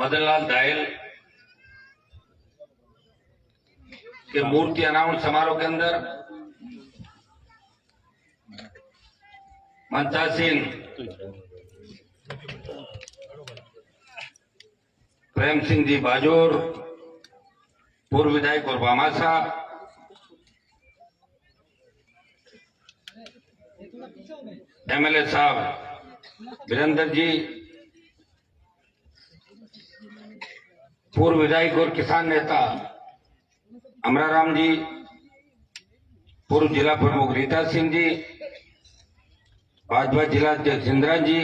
मदन लाल दायल के मूर्ति अनावरण समारोह के अंदर मनता सिंह, प्रेम सिंह जी बाजोर, पूर्व विधायक और बामासा, एमएलए साहब वीरेंद्र जी, पूर्व विधायक और किसान नेता अमराराम जी, पूर्व जिला प्रमुख रीता सिंह जी, भाजपा जिला अध्यक्ष इंदिरा जी,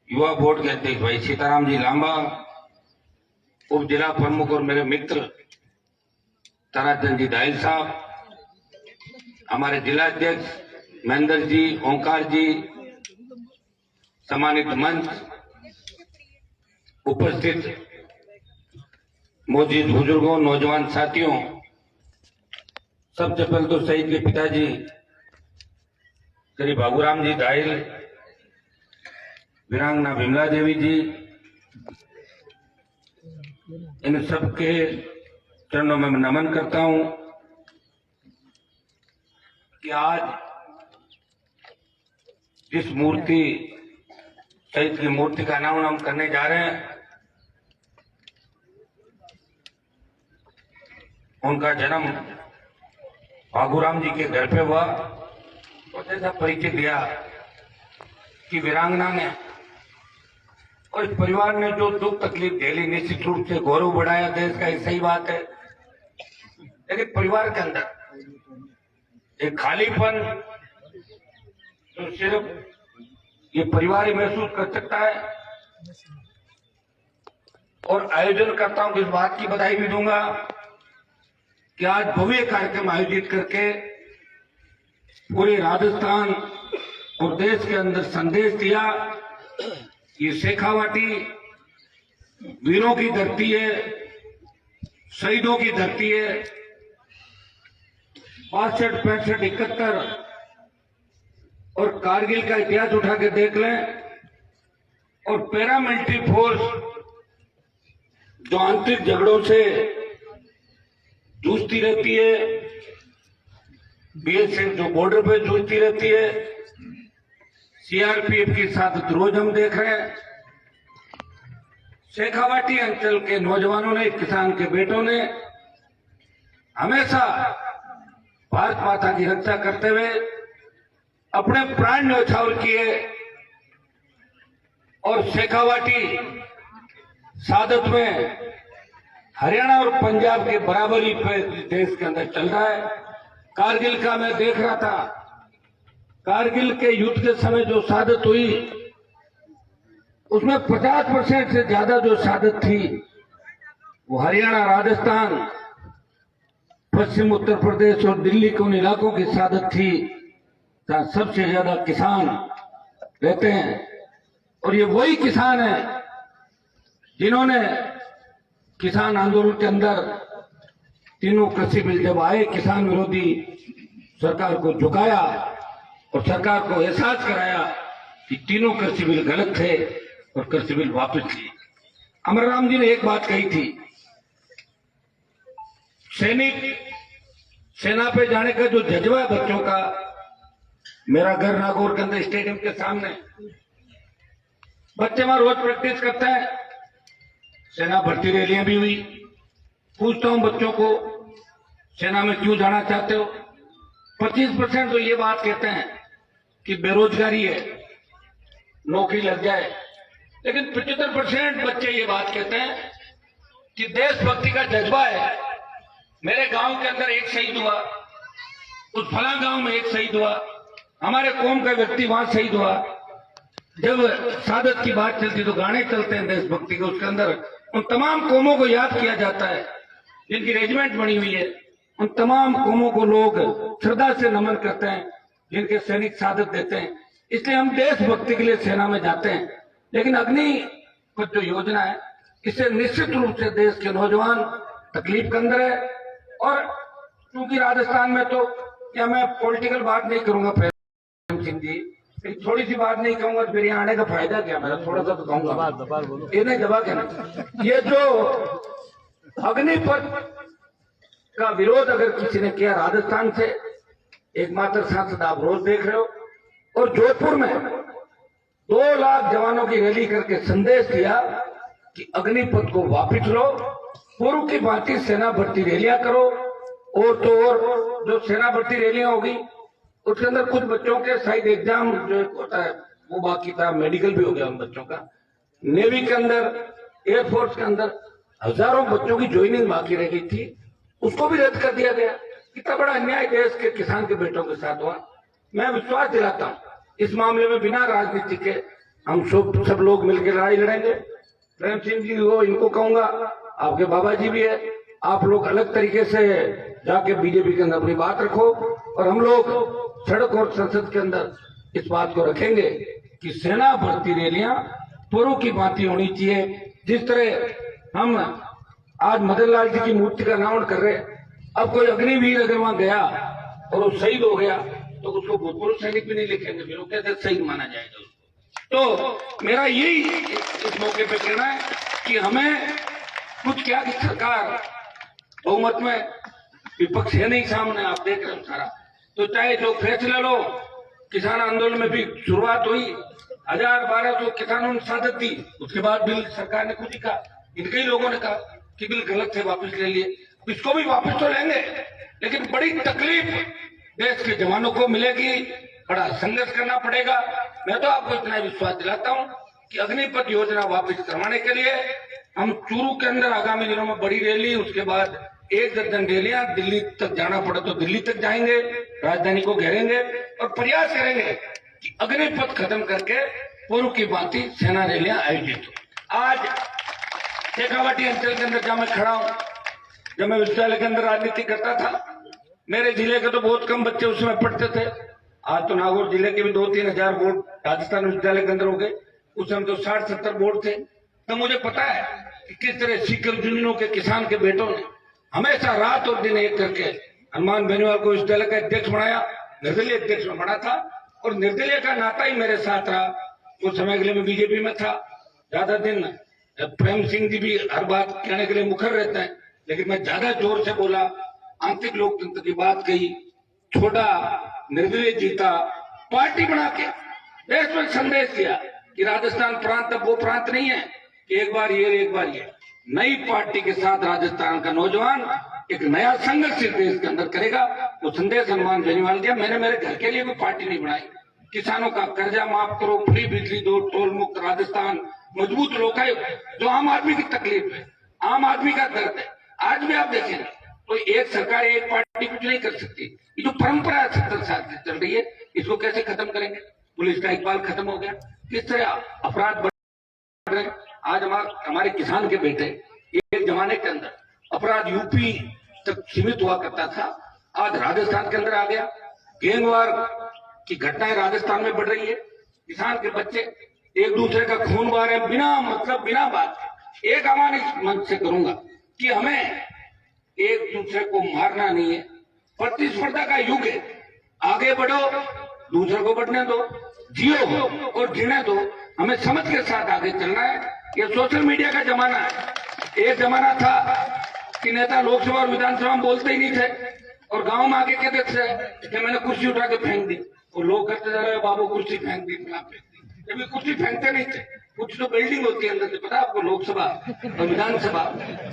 युवा बोर्ड के अध्यक्ष भाई सीताराम जी लांबा, उप जिला प्रमुख और मेरे मित्र ताराचंद जी दायल साहब, हमारे जिला अध्यक्ष महेंद्र जी, ओंकार जी, सम्मानित मंच, उपस्थित मौजूद बुजुर्गों, नौजवान साथियों, सबसे पहले तो शहीद के पिताजी श्री बाबूराम जी दायल, वीरांगना विमला देवी जी, इन सबके चरणों में मैं नमन करता हूं कि आज जिस मूर्ति शहीद की मूर्ति का अनावरण हम करने जा रहे हैं, उनका जन्म बाबूराम जी के घर पे हुआ। और जैसा परिचय दिया कि वीरांगना ने और इस परिवार ने जो दुख तकलीफ झेली, निश्चित रूप से गौरव बढ़ाया देश का, ये सही बात है। लेकिन परिवार के अंदर एक खालीपन तो सिर्फ ये परिवार ही महसूस कर सकता है। और आयोजनकर्ताओं को इस बात की बधाई भी दूंगा कि आज भव्य कार्यक्रम आयोजित करके पूरे राजस्थान और देश के अंदर संदेश दिया। ये शेखावाटी वीरों की धरती है, शहीदों की धरती है। 62, 65, 71 और कारगिल का इतिहास उठा के देख लें, और पैरामिलिट्री फोर्स जो आंतरिक झगड़ों से जूझती रहती है, बीएसएफ जो बॉर्डर पे जूझती रहती है, सीआरपीएफ की साथ रोज हम देख रहे हैं। शेखावाटी अंचल के नौजवानों ने, किसान के बेटों ने हमेशा भारत माता की रक्षा करते हुए अपने प्राण न्यौछावर किए। और शेखावाटी शहादत में हरियाणा और पंजाब के बराबरी पे देश के अंदर चल रहा है। कारगिल का मैं देख रहा था, कारगिल के युद्ध के समय जो शहादत हुई उसमें 50% से ज्यादा जो शहादत थी वो हरियाणा, राजस्थान, पश्चिम उत्तर प्रदेश और दिल्ली के उन इलाकों की शहादत थी जहां सबसे ज्यादा किसान रहते हैं। और ये वही किसान है जिन्होंने किसान आंदोलन के अंदर तीनों कृषि बिल जब आए, किसान विरोधी सरकार को झुकाया और सरकार को एहसास कराया कि तीनों कृषि बिल गलत थे और कृषि बिल वापस लिए। अमरराम जी ने एक बात कही थी, सैनिक सेना पे जाने का जो जज्बा है बच्चों का, मेरा घर नागौर के अंदर स्टेडियम के सामने, बच्चे वहां रोज प्रैक्टिस करते हैं। सेना भर्ती रैलियां भी हुई। पूछता हूं बच्चों को, सेना में क्यों जाना चाहते हो? 25% तो ये बात कहते हैं कि बेरोजगारी है, नौकरी लग जाए। लेकिन 75% बच्चे ये बात कहते हैं कि देशभक्ति का जज्बा है। मेरे गांव के अंदर एक शहीद हुआ, उस फला गांव में एक शहीद हुआ, हमारे कौम का व्यक्ति वहां शहीद हुआ। जब शहादत की बात चलती तो गाने चलते हैं देशभक्ति के, उसके अंदर उन तमाम कौमों को याद किया जाता है जिनकी रेजिमेंट बनी हुई है। उन तमाम कौमों को लोग श्रद्धा से नमन करते हैं जिनके सैनिक शहादत देते हैं। इसलिए हम देशभक्ति के लिए सेना में जाते हैं। लेकिन अग्निपथ जो योजना है, इससे निश्चित रूप से देश के नौजवान तकलीफ के अंदर है। और क्योंकि राजस्थान में तो, या मैं पॉलिटिकल बात नहीं करूंगा प्रेम सिंह जी, एक थोड़ी सी बात नहीं कहूंगा तो फिर यहाँ आने का फायदा क्या मेरा, थोड़ा सा तो कहूंगा। ये नहीं दबा के ना, ये जो अग्निपथ का विरोध अगर किसी ने किया राजस्थान से, एकमात्र सांसद आप रोज देख रहे हो, और जोधपुर में 2 लाख जवानों की रैली करके संदेश दिया कि अग्निपथ को वापस लो, पूर्व की भांति सेना भर्ती रैलियां करो। और तो और जो सेना भर्ती रैलियां होगी उसके अंदर कुछ बच्चों के शायद एग्जाम जो होता है वो बाकी था, मेडिकल भी हो गया उन बच्चों का, नेवी के अंदर, एयरफोर्स के अंदर हजारों बच्चों की ज्वाइनिंग बाकी रह गई थी, उसको भी रद्द कर दिया गया। कितना बड़ा अन्याय देश के किसान के बेटों के साथ हुआ। मैं विश्वास दिलाता हूं इस मामले में बिना राजनीति के हम सब लोग मिलकर लड़ाई लड़ेंगे। प्रेम सिंह जी को, इनको कहूंगा, आपके बाबा जी भी है, आप लोग अलग तरीके से जाके बीजेपी के अंदर अपनी बात रखो, और हम लोग सड़क और संसद के अंदर इस बात को रखेंगे कि सेना भर्ती रैलियां पूर्व की भांति होनी चाहिए। जिस तरह हम आज मदन लाल जी की मूर्ति का अनावरण कर रहे हैं, अब कोई अग्निवीर अगर वहां गया और वो शहीद हो गया तो उसको भूतपूर्व सैनिक भी नहीं लिखेंगे, फिर वो कैसे शहीद माना जाएगा उसको। तो मेरा यही इस मौके पे कहना है कि हमें कुछ क्या कि सरकार बहुमत में, विपक्ष है नहीं सामने, आप देख रहे हो सारा, तो चाहे जो फैसला लो, किसान आंदोलन में भी शुरुआत हुई, 1200 किसानों ने शहादत दी, उसके बाद बिल सरकार ने खुद ही कहा, इनके ही लोगों ने कहा कि बिल गलत थे, वापस ले लिए। इसको भी वापस तो लेंगे, लेकिन बड़ी तकलीफ देश के जवानों को मिलेगी, बड़ा संघर्ष करना पड़ेगा। मैं तो आपको इतना विश्वास दिलाता हूं कि अग्निपथ योजना वापस करवाने के लिए हम चूरू के अंदर आगामी दिनों में बड़ी रैली, उसके बाद 1 दर्जन रैलियां, दिल्ली तक जाना पड़े तो दिल्ली तक जाएंगे, राजधानी को घेरेंगे और प्रयास करेंगे कि अग्निपथ खत्म करके पूर्व की भांति सेना रैलियां आयोजित हो। आज शेखावाटी अंचल के अंदर जहां मैं खड़ा हूं, जब मैं विद्यालय के अंदर राजनीति करता था, मेरे जिले के तो बहुत कम बच्चे उसमें पढ़ते थे। आज तो नागौर जिले के भी 2-3 हजार बोर्ड राजस्थान विश्वविद्यालय के अंदर हो गए। उस समय तो 60-70 बोर्ड थे। तो मुझे पता है कि किस तरह सीकर यूनियनों के किसान के बेटों ने हमेशा रात और दिन एक करके हनुमान बेनीवाल को विश्वविद्यालय का अध्यक्ष बनाया, निर्दलीय अध्यक्ष में बना था, और निर्दलीय का नाता ही मेरे साथ रहा। उस समय के लिए मैं बीजेपी में था ज्यादा दिन। प्रेम सिंह जी भी हर बात कहने के लिए मुखर रहते हैं, लेकिन मैं ज्यादा जोर से बोला, आंतरिक लोकतंत्र की बात कही, छोटा निर्दलीय जीता, पार्टी बना के देश में संदेश दिया कि राजस्थान प्रांत अब वो प्रांत नहीं है कि एक बार ये एक बार ये। नई पार्टी के साथ राजस्थान का नौजवान एक नया संघर्ष देश के अंदर करेगा, वो संदेश हनुमान बेनीवाल दिया। मैंने मेरे घर के लिए भी पार्टी नहीं बनाई। किसानों का कर्जा माफ करो, फ्री बिजली दो, टोल मुक्त राजस्थान, मजबूत लोकायुक्त, जो आम आदमी की तकलीफ है, आम आदमी का दर्द है। आज भी आप देखेंगे तो एक सरकार, एक पार्टी कुछ नहीं कर सकती। ये जो परंपरा 70 साल से चल रही है, इसको कैसे खत्म करेंगे? पुलिस का इकबाल खत्म हो गया, किस तरह अपराध बढ़ रहे। आज हमारे किसान के बेटे, एक जमाने के अंदर अपराध यूपी तक सीमित हुआ करता था, आज राजस्थान के अंदर आ गया। गैंगवार की घटनाएं राजस्थान में बढ़ रही है। किसान के बच्चे एक दूसरे का खून बहा रहे हैं, बिना मतलब बिना बात। एक आह्वान इस मंच से करूंगा कि हमें एक दूसरे को मारना नहीं है, प्रतिस्पर्धा का युग है। आगे बढ़ो, दूसरे को बढ़ने दो, जियो और जीने दो। हमें समझ के साथ आगे चलना है। ये सोशल मीडिया का जमाना है। एक जमाना था कि नेता लोकसभा और विधानसभा में बोलते ही नहीं थे, और गांव में आके कहते थे कि मैंने कुर्सी उठा के फेंक दी, और लोग कहते जा रहे बाबू कुर्सी फेंक दी, जब कुर्सी फेंकते नहीं थे। कुछ तो बिल्डिंग होती है अंदर से, पता आपको, लोकसभा और विधानसभा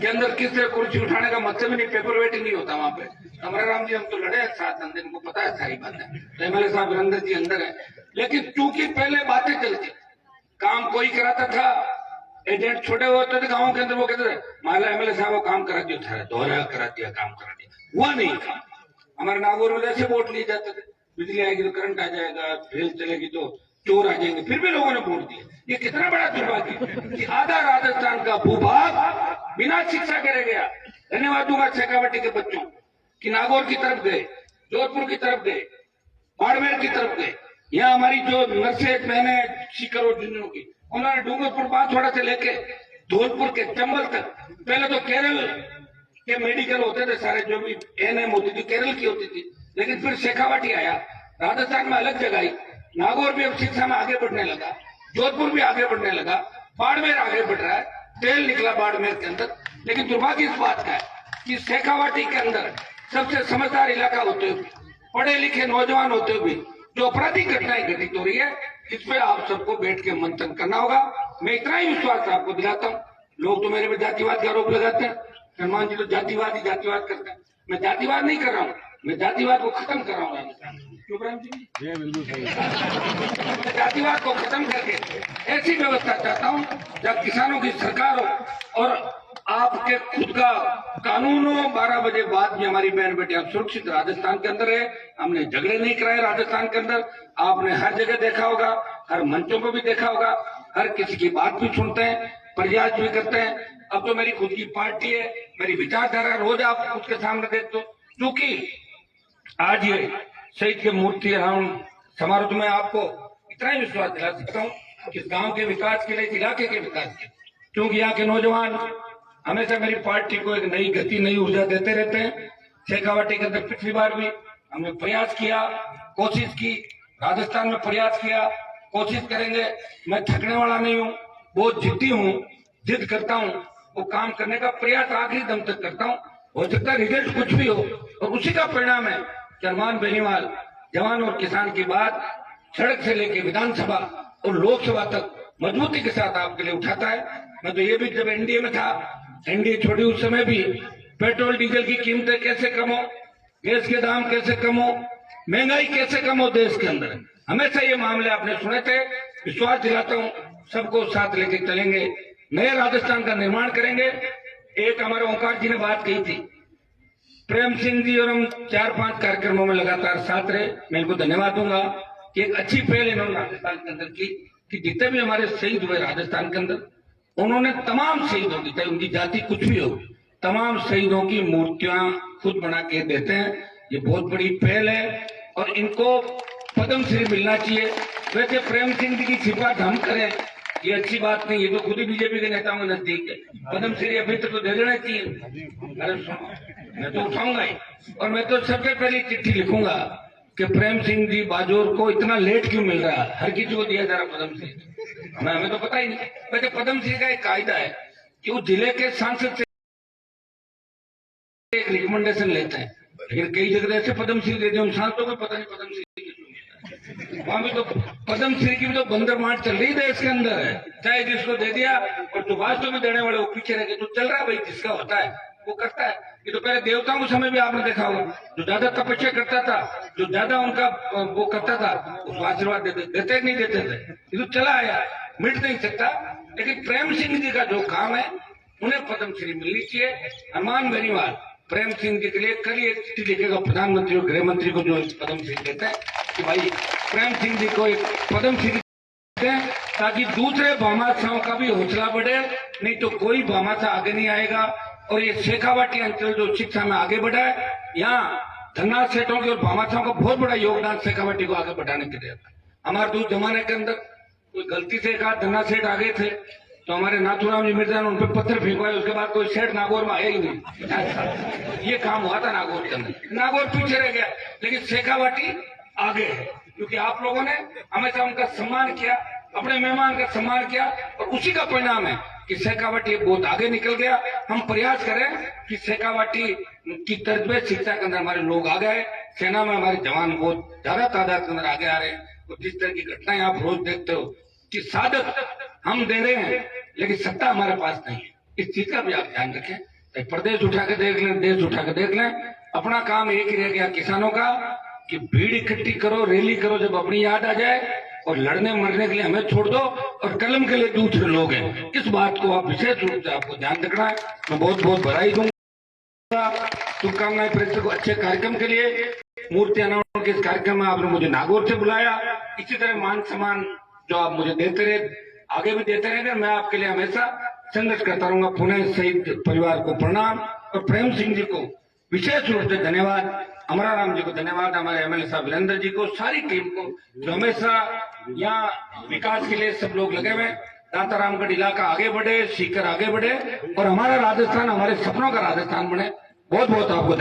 के अंदर किस तरह कुर्सी उठाने का मतलब ही नहीं, पेपर वेट नहीं होता वहां पे। कमराराम जी हम तो लड़े हैं साथ अंदर, इनको पता है सारी बातें। एमएलए साहब वीरेंद्र जी अंदर है, लेकिन चूंकि पहले बातें चलती, काम कोई कराता था, एजेंट छोटे होते थे गाँव के अंदर, वो कहते थे माला एमएलए साहब वो काम करा दिया था, दोहरा करा दिया, काम करा दिया, हुआ नहीं काम। हमारे नागौर में जैसे वोट लिए जाते थे, बिजली आएगी तो करंट आ जाएगा, रेल चलेगी तो चोर आ जाएंगे, फिर भी लोगों ने वोट दिया। ये कितना बड़ा दुर्भाग्य कि आधा राजस्थान का भूभाग बिना शिक्षा के रह गया। धन्यवाद दूंगा शेखावाटी के बच्चों कि नागौर की तरफ गए, जोधपुर की तरफ गए, बाड़मेर की तरफ गए। यहाँ हमारी जो नर्सेज बहने सीकर और झुंझुनू की, उन्होंने डूंगरपुर बांसवाड़ा से लेके धौलपुर के चंबल तक, पहले तो केरल के मेडिकल होते थे सारे, जो भी एएनएम होती थी केरल की होती थी, लेकिन फिर शेखावाटी आया, राजस्थान में अलग जगह आई, नागौर भी अब शिक्षा में आगे बढ़ने लगा, जोधपुर भी आगे बढ़ने लगा, बाड़मेर आगे बढ़ रहा है, तेल निकला बाड़मेर के अंदर। लेकिन दुर्भाग्य इस बात का है कि शेखावाटी के अंदर सबसे समझदार इलाका होते हुए, पढ़े लिखे नौजवान होते हुए जो आपराधिक घटनाएं घटित हो रही है, इस पे आप सबको बैठ के मंथन करना होगा। मैं इतना ही विश्वास आपको दिलाता हूँ। लोग तो मेरे पे जातिवाद का आरोप लगाते हैं, हनुमान जी तो जातिवाद ही जातिवाद करते हैं। मैं जातिवाद नहीं कर रहा हूँ, मैं जातिवाद को खत्म कर रहा हूँ राजस्थान में। क्यों प्रेम जी? बिल्कुल सही। जातिवाद को खत्म करके ऐसी व्यवस्था चाहता हूँ जब किसानों की सरकार हो और आपके खुद का कानून हो। 12 बजे बाद भी हमारी बहन बेटियां सुरक्षित राजस्थान के अंदर है। हमने झगड़े नहीं कराए राजस्थान के अंदर। आपने हर जगह देखा होगा, हर मंचों पर भी देखा होगा, हर किसी की बात भी सुनते हैं, प्रयास भी करते हैं। अब तो मेरी खुद की पार्टी है, मेरी विचारधारा रोज आप उसके सामने देखते हो। क्योंकि आज ये शहीद के मूर्ति समारोह में आपको इतना ही विश्वास दिला सकता हूँ कि इस गांव के विकास के लिए, इस इलाके के विकास के लिए, क्योंकि यहाँ के नौजवान हमेशा मेरी पार्टी को एक नई गति, नई ऊर्जा देते रहते हैं। शेखावाटी के अंदर पिछली बार भी हमने प्रयास किया, कोशिश की, राजस्थान में प्रयास किया, कोशिश करेंगे। मैं थकने वाला नहीं हूँ, बहुत जिद्दी हूँ, जिद करता हूँ, वो काम करने का प्रयास आखिरी दम तक करता हूँ। हो सकता है रिजल्ट कुछ भी हो, और उसी का परिणाम है कि हनुमान बेनीवाल जवान और किसान की बात सड़क से लेकर विधानसभा और लोकसभा तक मजबूती के साथ आपके लिए उठाता है। मैं तो ये भी जब एनडीए में था, एनडीए छोड़ी, उस समय भी पेट्रोल डीजल की कीमतें कैसे कम हो, गैस के दाम कैसे कम हो, महंगाई कैसे कम हो देश के अंदर, हमेशा ये मामले आपने सुने थे। विश्वास दिलाता हूँ सबको साथ लेके चलेंगे, नए राजस्थान का निर्माण करेंगे। एक हमारे ओंकार जी ने बात कही थी, प्रेम सिंह जी और हम 4-5 कार्यक्रमों में लगातार साथ रहे। मैं इनको धन्यवाद दूंगा कि एक अच्छी पहल इन्होंने राजस्थान के अंदर की कि जितने भी हमारे शहीद हुए राजस्थान के अंदर, उन्होंने तमाम शहीदों की, चाहे उनकी जाति कुछ भी हो, तमाम शहीदों की मूर्तियां खुद बना के देते हैं। ये बहुत बड़ी पहल है और इनको पद्मश्री मिलना चाहिए। वैसे प्रेम सिंह जी की सिफारिश हम करें ये अच्छी बात नहीं, ये तो खुद ही बीजेपी के नेताओं के नजदीक है। पद्मश्री अभी तक तो दे देना चाहिए। अरे सुनो, मैं तो उठाऊंगा ही, और मैं तो सबसे पहले चिट्ठी लिखूंगा कि प्रेम सिंह जी बाजोर को इतना लेट क्यों मिल रहा है, हर किसी को दिया जा रहा पद्मश्री, हमें तो पता ही नहीं। वैसे पद्मश्री का एक कायदा है कि वो जिले के सांसद से एक रिकमेंडेशन लेते हैं, लेकिन कई जगह ऐसे पद्मश्री देते हैं उन सांसदों को पता नहीं पद्मश्री वहां भी तो पद्मश्री की भी तो बंदर मार चल रही देश के अंदर है। चाहे जिसको दे दिया और जो वास्तव में देने वाले वो पीछे रह गए। तो चल रहा है भाई, जिसका होता है वो करता है। ये तो पहले देवताओं के समय भी आपने देखा होगा, जो ज्यादा तपस्या करता था, जो ज्यादा उनका वो करता था, उसको आशीर्वाद देते नहीं देते थे। ये तो चला आया, मिट नहीं सकता। लेकिन प्रेम सिंह जी का जो काम है उन्हें पद्मश्री मिलनी चाहिए। हनुमान बेनीवाल प्रेम सिंह जी के लिए कल एक चिट्ठी लिखेगा प्रधानमंत्री और गृह मंत्री को, जो पद्मश्री देते हैं, कि भाई प्रेम सिंह जी को एक पद्मश्री दें ताकि दूसरे भामाशाहों का भी हौसला बढ़े। नहीं तो कोई भामाशाह आगे नहीं आएगा। और ये शेखावाटी अंचल जो शिक्षा में आगे बढ़ा है, यहाँ धन्ना सेठों के और भामाशाहों का बहुत बड़ा योगदान शेखावाटी को आगे बढ़ाने के लिए। हमारे दूर जमाने के अंदर कोई गलती से कहा धन्ना सेठ आगे थे तो हमारे नाथूराम जी मिर्जा ने उन पर पत्थर फेंकवाए, उसके बाद कोई सेठ नागौर में आया ही नहीं। ये काम हुआ था नागौर के अंदर, नागौर पीछे रह गया, लेकिन शेखावाटी आगे है क्योंकि आप लोगों ने हमेशा उनका सम्मान किया, अपने मेहमान का सम्मान किया, और उसी का परिणाम है कि शेखावाटी बहुत आगे निकल गया। हम प्रयास करें कि शेखावाटी की तर्ज पे शिक्षा के अंदर हमारे लोग आ गए, सेना में हमारे जवान बहुत ज्यादा तादाद के अंदर आगे आ रहे हैं। और जिस तरह की घटनाएं आप रोज देखते हो कि साधक हम दे रहे हैं लेकिन सत्ता हमारे पास नहीं है, इस चीज का भी आप ध्यान रखें। प्रदेश उठा के देख लें, देश उठा के देख लें, अपना काम एक ही रह गया किसानों का कि भीड़ इकट्ठी करो, रैली करो जब अपनी याद आ जाए, और लड़ने मरने के लिए हमें छोड़ दो, और कलम के लिए दूसरे लोग हैं। इस बात को आप विशेष रूप से आपको ध्यान रखना है। मैं बहुत बहुत बधाई दूंगा, शुभकामनाएं प्रेक्षक को अच्छे कार्यक्रम के लिए। मूर्ति अनावरण के इस कार्यक्रम में आपने मुझे नागौर से बुलाया, इसी तरह मान सम्मान जो आप मुझे देते रहे, आगे भी देते रहेंगे। मैं आपके लिए हमेशा संघर्ष करता रहूंगा। पुनः शहीद परिवार को प्रणाम, और प्रेम सिंह जी को विशेष रूप से धन्यवाद, अमराराम जी को धन्यवाद, हमारे एमएलए साहब वीरेंद्र जी को, सारी टीम को जो हमेशा यहाँ विकास के लिए सब लोग लगे हुए। दातारामगढ़ इलाका आगे बढ़े, सीकर आगे बढ़े, और हमारा राजस्थान हमारे सपनों का राजस्थान बने। बहुत बहुत आपको